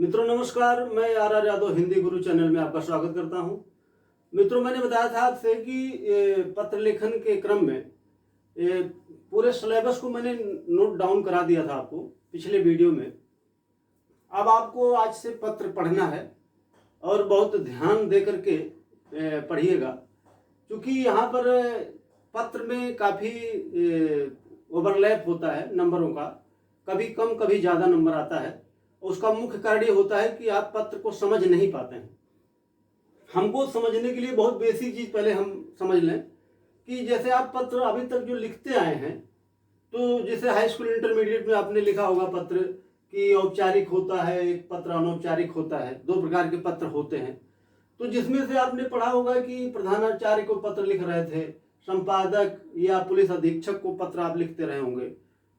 मित्रों नमस्कार, मैं are Yadav Hindi Guru channel में आपका स्वागत करता हूं। मित्रों, मैंने बताया था आपसे कि पत्र लेखन के क्रम में पूरे सिलेबस को मैंने नोट डाउन करा दिया था आपको पिछले वीडियो में। अब आपको आज से पत्र पढ़ना है और बहुत ध्यान दे करके पढ़िएगा, क्योंकि यहाँ पर पत्र में काफ़ी ओवरलैप होता है नंबरों का। कभी कम कभी ज़्यादा नंबर आता है। उसका मुख्य कारण ये होता है कि आप पत्र को समझ नहीं पाते हैं। हमको समझने के लिए बहुत बेसिक चीज़ पहले हम समझ लें कि जैसे आप पत्र अभी तक जो लिखते आए हैं, तो जैसे हाई स्कूल इंटरमीडिएट में आपने लिखा होगा पत्र कि औपचारिक होता है, एक पत्र अनौपचारिक होता है, दो प्रकार के पत्र होते हैं। तो जिसमें से आपने पढ़ा होगा कि प्रधानाचार्य को पत्र लिख रहे थे, संपादक या पुलिस अधीक्षक को पत्र आप लिखते रहे होंगे,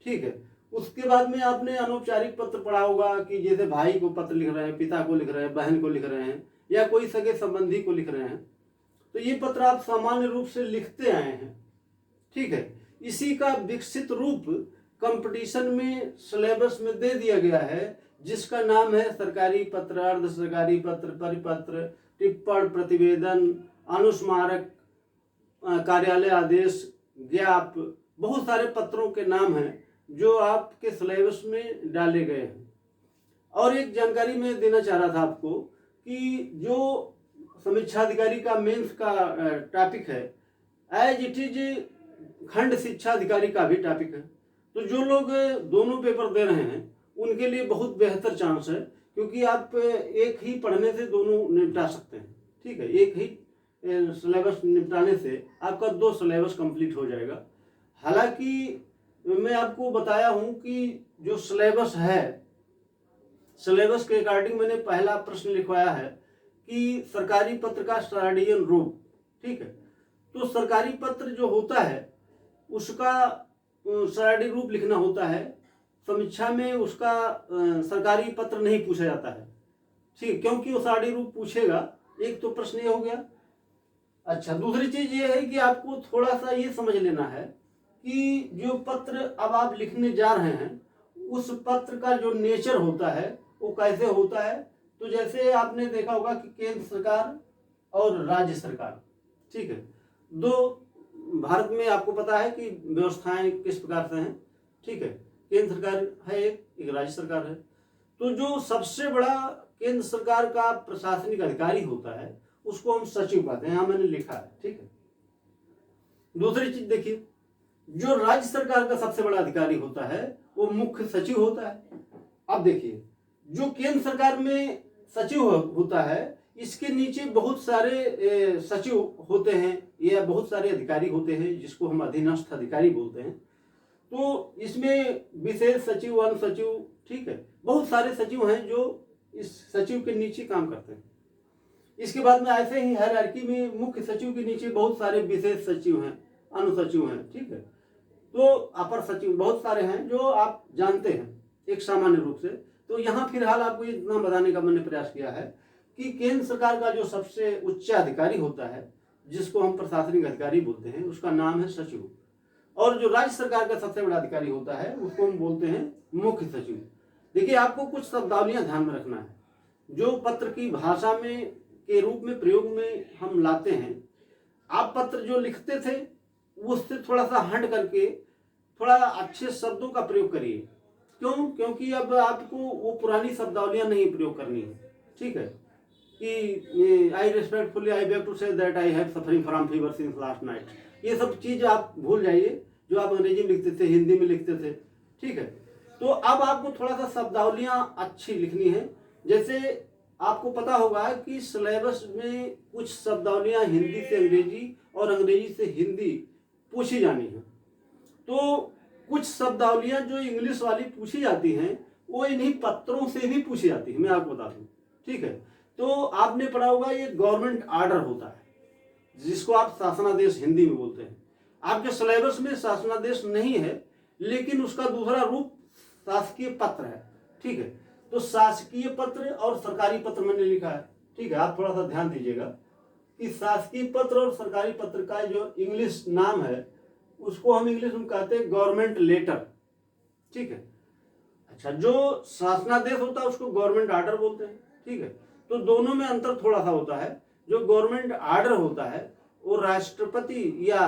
ठीक है। उसके बाद में आपने अनौपचारिक पत्र पढ़ा होगा कि जैसे भाई को पत्र लिख रहे हैं, पिता को लिख रहे हैं, बहन को लिख रहे हैं, या कोई सगे संबंधी को लिख रहे हैं। तो ये पत्र आप सामान्य रूप से लिखते आए हैं, ठीक है। इसी का विकसित रूप कंपटीशन में सिलेबस में दे दिया गया है, जिसका नाम है सरकारी पत्र, अर्ध सरकारी पत्र, परिपत्र, टिप्पण, प्रतिवेदन, अनुस्मारक, कार्यालय आदेश, ज्ञाप। बहुत सारे पत्रों के नाम हैं जो आपके सिलेबस में डाले गए हैं। और एक जानकारी मैं देना चाह रहा था आपको कि जो समीक्षा अधिकारी का मेंस का टॉपिक है, एज इट इज खंड शिक्षा अधिकारी का भी टॉपिक है। तो जो लोग दोनों पेपर दे रहे हैं उनके लिए बहुत बेहतर चांस है, क्योंकि आप एक ही पढ़ने से दोनों निपटा सकते हैं, ठीक है। एक ही सिलेबस निपटाने से आपका 2 सिलेबस कंप्लीट हो जाएगा। हालांकि मैं आपको बताया हूं कि जो सिलेबस है, सिलेबस के अकॉर्डिंग मैंने पहला प्रश्न लिखवाया है कि सरकारी पत्र का स्टार्डियन रूप, ठीक है। तो सरकारी पत्र जो होता है उसका स्टार्डी रूप लिखना होता है। समीक्षा में उसका सरकारी पत्र नहीं पूछा जाता है, ठीक, क्योंकि वो स्टार्डी रूप पूछेगा। एक तो प्रश्न ये हो गया। अच्छा, दूसरी चीज ये है कि आपको थोड़ा सा ये समझ लेना है कि जो पत्र अब आप लिखने जा रहे हैं उस पत्र का जो नेचर होता है वो कैसे होता है। तो जैसे आपने देखा होगा कि केंद्र सरकार और राज्य सरकार, ठीक है, दो भारत में आपको पता है कि व्यवस्थाएं किस प्रकार से हैं, ठीक है। केंद्र सरकार है, एक राज्य सरकार है। तो जो सबसे बड़ा केंद्र सरकार का प्रशासनिक अधिकारी होता है उसको हम सचिव कहते हैं, यहाँ मैंने लिखा है, ठीक है। दूसरी चीज देखिए, जो राज्य सरकार का सबसे बड़ा अधिकारी होता है वो मुख्य सचिव होता है। अब देखिए, जो केंद्र सरकार में सचिव होता है इसके नीचे बहुत सारे सचिव होते हैं या बहुत सारे अधिकारी होते हैं, जिसको हम अधीनस्थ अधिकारी बोलते हैं। तो इसमें विशेष सचिव, वन सचिव, ठीक है, बहुत सारे सचिव हैं जो इस सचिव के नीचे काम करते हैं। इसके बाद में ऐसे ही हायरार्की में मुख्य सचिव के नीचे बहुत सारे विशेष सचिव हैं, अनुसचिव हैं, ठीक है। तो अपर सचिव बहुत सारे हैं जो आप जानते हैं एक सामान्य रूप से। तो यहाँ फिलहाल आपको ये इतना बताने का मैंने प्रयास किया है कि केंद्र सरकार का जो सबसे उच्च अधिकारी होता है, जिसको हम प्रशासनिक अधिकारी बोलते हैं, उसका नाम है सचिव। और जो राज्य सरकार का सबसे बड़ा अधिकारी होता है उसको हम बोलते हैं मुख्य सचिव। देखिए, आपको कुछ शब्दावलियां ध्यान में रखना है जो पत्र की भाषा में के रूप में प्रयोग में हम लाते हैं। आप पत्र जो लिखते थे उससे थोड़ा सा हट करके थोड़ा अच्छे शब्दों का प्रयोग करिए। क्यों? क्योंकि अब आपको वो पुरानी शब्दावलियां नहीं प्रयोग करनी है, ठीक है। कि I respectfully I beg to say that I have suffering from fever since last night, ये सब चीज आप भूल जाइए जो आप अंग्रेजी में लिखते थे, हिंदी में लिखते थे, ठीक है। तो अब आपको थोड़ा सा शब्दावलियां अच्छी लिखनी है। जैसे आपको पता होगा कि सिलेबस में कुछ शब्दावलियां हिंदी से अंग्रेजी और अंग्रेजी से हिंदी पूछी जानी है। तो कुछ शब्दावलियां जो इंग्लिश वाली पूछी जाती हैं वो इन्हीं पत्रों से भी पूछी जाती है, मैं आपको बता दूं, ठीक है। तो आपने पढ़ा होगा ये गवर्नमेंट आर्डर होता है जिसको आप शासनादेश हिंदी में बोलते हैं। आपके सिलेबस में शासनादेश नहीं है, लेकिन उसका दूसरा रूप शासकीय पत्र है, ठीक है। तो शासकीय पत्र और सरकारी पत्र मैंने लिखा है, ठीक है। आप थोड़ा सा ध्यान दीजिएगा कि शासकीय पत्र और सरकारी पत्र का जो इंग्लिश नाम है उसको हम इंग्लिश में कहते हैं गवर्नमेंट लेटर, ठीक है। अच्छा, जो शासनादेश होता है उसको गवर्नमेंट आर्डर बोलते हैं, ठीक है। तो दोनों में अंतर थोड़ा सा होता है। जो गवर्नमेंट आर्डर होता है वो राष्ट्रपति या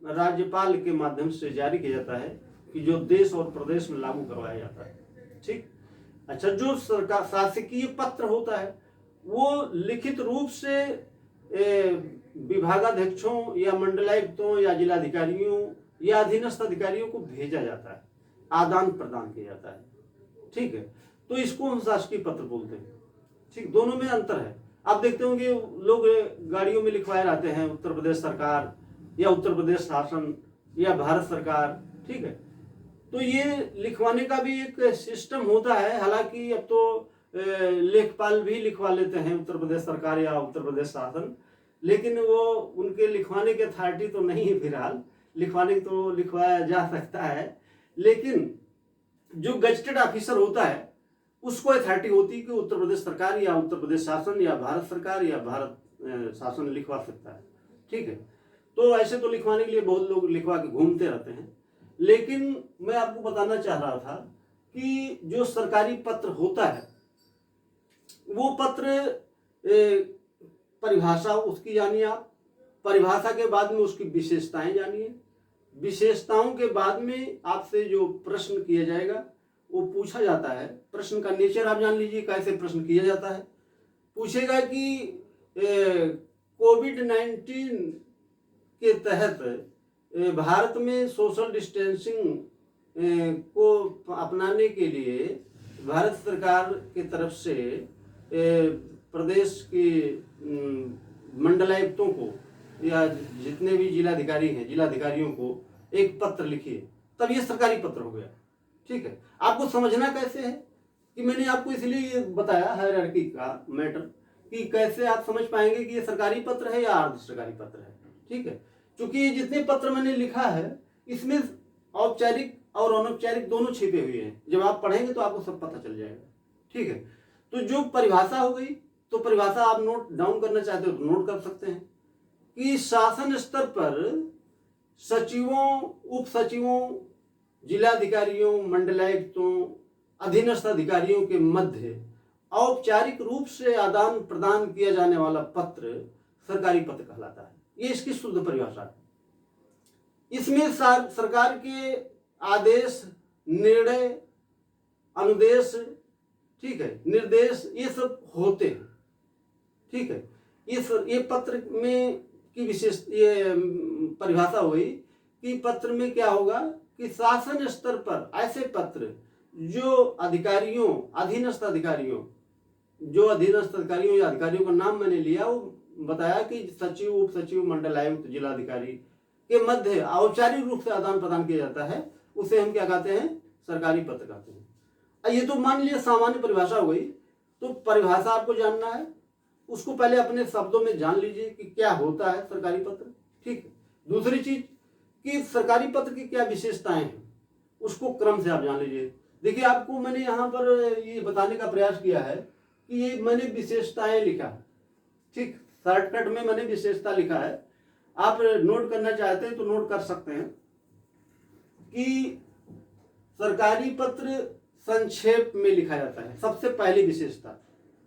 राज्यपाल के माध्यम से जारी किया जाता है कि जो देश और प्रदेश में लागू करवाया जाता है, ठीक। अच्छा, जो सरकार शासकीय पत्र होता है वो लिखित रूप से विभागाध्यक्षों या मंडलायुक्तों या जिलाधिकारियों या अधीनस्थ अधिकारियों को भेजा जाता है, आदान प्रदान किया जाता है, ठीक है। तो इसको हम शासकीय पत्र बोलते हैं, ठीक। दोनों में अंतर है। आप देखते होंगे लोग गाड़ियों में लिखवाए रहते हैं उत्तर प्रदेश सरकार या उत्तर प्रदेश शासन या भारत सरकार, ठीक है। तो ये लिखवाने का भी एक सिस्टम होता है। हालांकि अब तो लेखपाल भी लिखवा लेते हैं उत्तर प्रदेश सरकार या उत्तर प्रदेश शासन, लेकिन वो उनके लिखवाने की अथॉरिटी तो नहीं है। फिलहाल लिखवाने तो लिखवाया जा सकता है, लेकिन जो गजटेड ऑफिसर होता है उसको अथॉरिटी होती है कि उत्तर प्रदेश सरकार या उत्तर प्रदेश शासन या भारत सरकार या भारत शासन लिखवा सकता है, ठीक है। तो ऐसे तो लिखवाने के लिए बहुत लोग लिखवा के घूमते रहते हैं, लेकिन मैं आपको बताना चाह रहा था कि जो सरकारी पत्र होता है वो पत्र परिभाषा उसकी जानिए आप, परिभाषा के बाद में उसकी विशेषताएं जानिए, विशेषताओं के बाद में आपसे जो प्रश्न किया जाएगा वो पूछा जाता है। प्रश्न का नेचर आप जान लीजिए, कैसे प्रश्न किया जाता है। पूछेगा कि कोविड-19 के तहत भारत में सोशल डिस्टेंसिंग को अपनाने के लिए भारत सरकार की तरफ से प्रदेश के मंडलायुक्तों को या जितने भी जिलाधिकारी हैं जिलाधिकारियों को एक पत्र लिखिए, तब ये सरकारी पत्र हो गया, ठीक है। आपको समझना कैसे है कि मैंने आपको इसलिए ये बताया हायरार्की का मैटर कि कैसे आप समझ पाएंगे कि ये सरकारी पत्र है या अर्ध सरकारी पत्र है, ठीक है। क्योंकि ये जितने पत्र मैंने लिखा है इसमें औपचारिक और अनौपचारिक दोनों छिपे हुए हैं। जब आप पढ़ेंगे तो आपको सब पता चल जाएगा, ठीक है। तो जो परिभाषा हो गई, तो परिभाषा आप नोट डाउन करना चाहते हो तो नोट कर सकते हैं कि शासन स्तर पर सचिवों, उप सचिवों, जिलाधिकारियों, मंडलायुक्तों, अधीनस्थ अधिकारियों के मध्य औपचारिक रूप से आदान प्रदान किया जाने वाला पत्र सरकारी पत्र कहलाता है। ये इसकी शुद्ध परिभाषा है। इसमें सरकार के आदेश, निर्णय, अनुदेश, ठीक है, निर्देश, ये सब होते हैं, ठीक है। ये पत्र में की विशेष ये परिभाषा हुई कि पत्र में क्या होगा कि शासन स्तर पर ऐसे पत्र जो अधिकारियों, अधीनस्थ अधिकारियों, जो अधीनस्थ अधिकारियों या अधिकारियों का नाम मैंने लिया, वो बताया कि सचिव, उप सचिव, मंडलायुक्त, जिलाधिकारी के मध्य औपचारिक रूप से आदान प्रदान किया जाता है, उसे हम क्या कहते हैं, सरकारी पत्र कहते हैं। ये तो मान लिया सामान्य परिभाषा हो गई। तो परिभाषा आपको जानना है, उसको पहले अपने शब्दों में जान लीजिए कि क्या होता है सरकारी पत्र, ठीक है। दूसरी चीज कि सरकारी पत्र की क्या विशेषताएं हैं, उसको क्रम से आप जान लीजिए। देखिए, आपको मैंने यहाँ पर ये बताने का प्रयास किया है कि ये मैंने विशेषताएं लिखा है, ठीक, शॉर्टकट में मैंने विशेषता लिखा है। आप नोट करना चाहते हैं तो नोट कर सकते हैं कि सरकारी पत्र संक्षेप में लिखा जाता है। सबसे पहली विशेषता,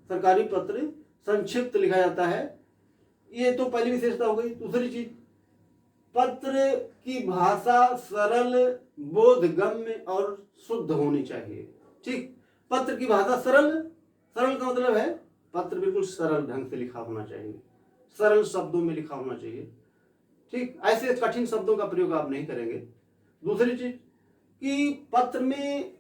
सरकारी पत्र संक्षिप्त लिखा जाता है, ये तो पहली विशेषता हो गई। दूसरी चीज, पत्र की भाषा सरल, बोधगम्य और शुद्ध होनी चाहिए, ठीक। पत्र की भाषा सरल, सरल का मतलब है पत्र बिल्कुल सरल ढंग से लिखा होना चाहिए, सरल शब्दों में लिखा होना चाहिए, ठीक। ऐसे कठिन शब्दों का प्रयोग आप नहीं करेंगे। दूसरी चीज कि पत्र में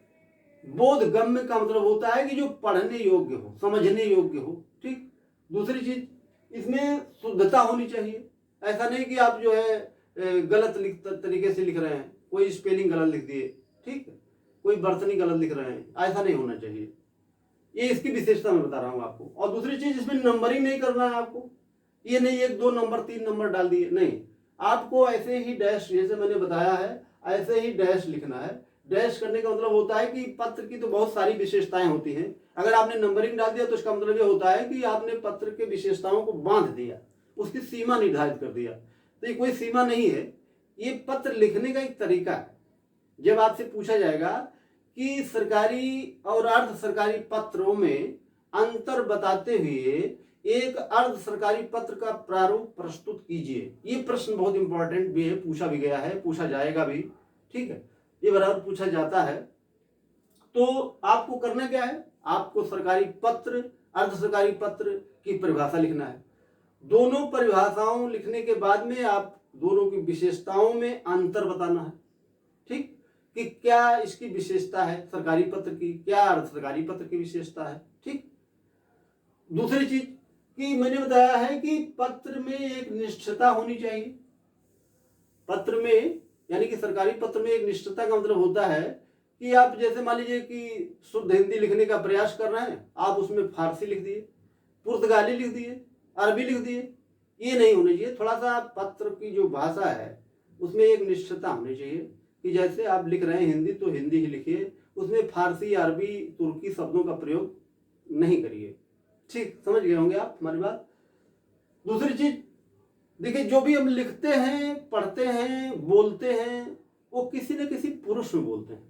बोधगम्य का मतलब होता है कि जो पढ़ने योग्य हो, समझने योग्य हो, ठीक। दूसरी चीज, इसमें शुद्धता होनी चाहिए। ऐसा नहीं कि आप जो है गलत तरीके से लिख रहे हैं, कोई स्पेलिंग गलत लिख दिए, ठीक है, कोई बर्तनी गलत लिख रहे हैं, ऐसा नहीं होना चाहिए। ये इसकी विशेषता मैं बता रहा हूँ आपको। और दूसरी चीज, इसमें नंबरिंग नहीं करना है आपको। ये नहीं 1, 2 नंबर, 3 नंबर डाल दिए, नहीं। आपको ऐसे ही डैश, जैसे मैंने बताया है ऐसे ही डैश लिखना है। डैश करने का मतलब होता है कि पत्र की तो बहुत सारी विशेषताएं होती हैं। अगर आपने नंबरिंग डाल दिया तो इसका मतलब ये होता है कि आपने पत्र के विशेषताओं को बांध दिया, उसकी सीमा निर्धारित कर दिया। तो ये कोई सीमा नहीं है, ये पत्र लिखने का एक तरीका है। जब आपसे पूछा जाएगा कि सरकारी और अर्ध सरकारी पत्रों में अंतर बताते हुए एक अर्ध सरकारी पत्र का प्रारूप प्रस्तुत कीजिए। ये प्रश्न बहुत इंपॉर्टेंट भी है, पूछा भी गया है, पूछा जाएगा भी। ठीक है, ये बराबर पूछा जाता है। तो आपको करना क्या है, आपको सरकारी पत्र, अर्ध सरकारी पत्र की परिभाषा लिखना है। दोनों परिभाषाओं लिखने के बाद में आप दोनों की विशेषताओं में अंतर बताना है। ठीक, कि क्या इसकी विशेषता है सरकारी पत्र की, क्या अर्ध सरकारी पत्र की विशेषता है। ठीक, दूसरी चीज कि मैंने बताया है कि पत्र में एक निष्ठता होनी चाहिए। पत्र में यानी कि सरकारी पत्र में एक निष्ठता का मतलब होता है कि आप जैसे मान लीजिए कि शुद्ध हिंदी लिखने का प्रयास कर रहे हैं, आप उसमें फारसी लिख दिए, पुर्तगाली लिख दिए, अरबी लिख दिए, ये नहीं होना चाहिए। थोड़ा सा पत्र की जो भाषा है उसमें एक निष्ठता होनी चाहिए कि जैसे आप लिख रहे हैं हिंदी तो हिंदी ही लिखिए, उसमें फारसी, अरबी, तुर्की शब्दों का प्रयोग नहीं करिए। ठीक, समझ गए होंगे आप हमारी बात। दूसरी चीज देखिए, जो भी हम लिखते हैं, पढ़ते हैं, बोलते हैं, वो किसी न किसी पुरुष में बोलते हैं।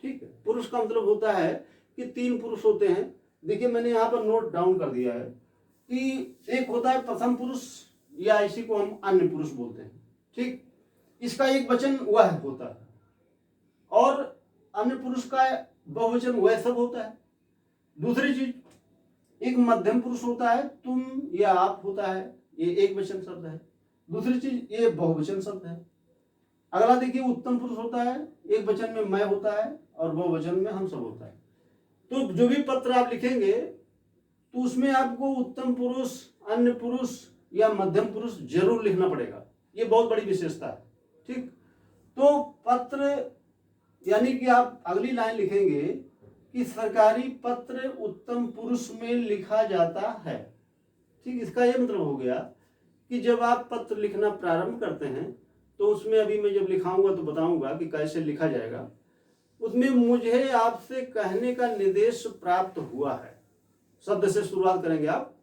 ठीक है, पुरुष का मतलब होता है कि 3 पुरुष होते हैं। देखिए मैंने यहाँ पर नोट डाउन कर दिया है कि एक होता है प्रथम पुरुष, या इसी को हम अन्य पुरुष बोलते हैं। ठीक, इसका एक वचन वह होता है और अन्य पुरुष का बहुवचन वह सब होता है। दूसरी चीज, एक मध्यम पुरुष होता है, तुम या आप होता है, ये एक वचन शब्द है। दूसरी चीज, ये बहुवचन शब्द है। अगला देखिए, उत्तम पुरुष होता है, एक वचन में मैं होता है और बहुवचन में हम सब होता है। तो जो भी पत्र आप लिखेंगे तो उसमें आपको उत्तम पुरुष, अन्य पुरुष या मध्यम पुरुष जरूर लिखना पड़ेगा। ये बहुत बड़ी विशेषता है। ठीक, तो पत्र यानी कि आप अगली लाइन लिखेंगे कि सरकारी पत्र उत्तम पुरुष में लिखा जाता है। ठीक, इसका ये मतलब हो गया कि जब आप पत्र लिखना प्रारंभ करते हैं तो उसमें अभी मैं जब लिखाऊंगा तो बताऊंगा कि कैसे लिखा जाएगा। उसमें मुझे आपसे कहने का निर्देश प्राप्त हुआ है, शब्द से शुरुआत करेंगे आप।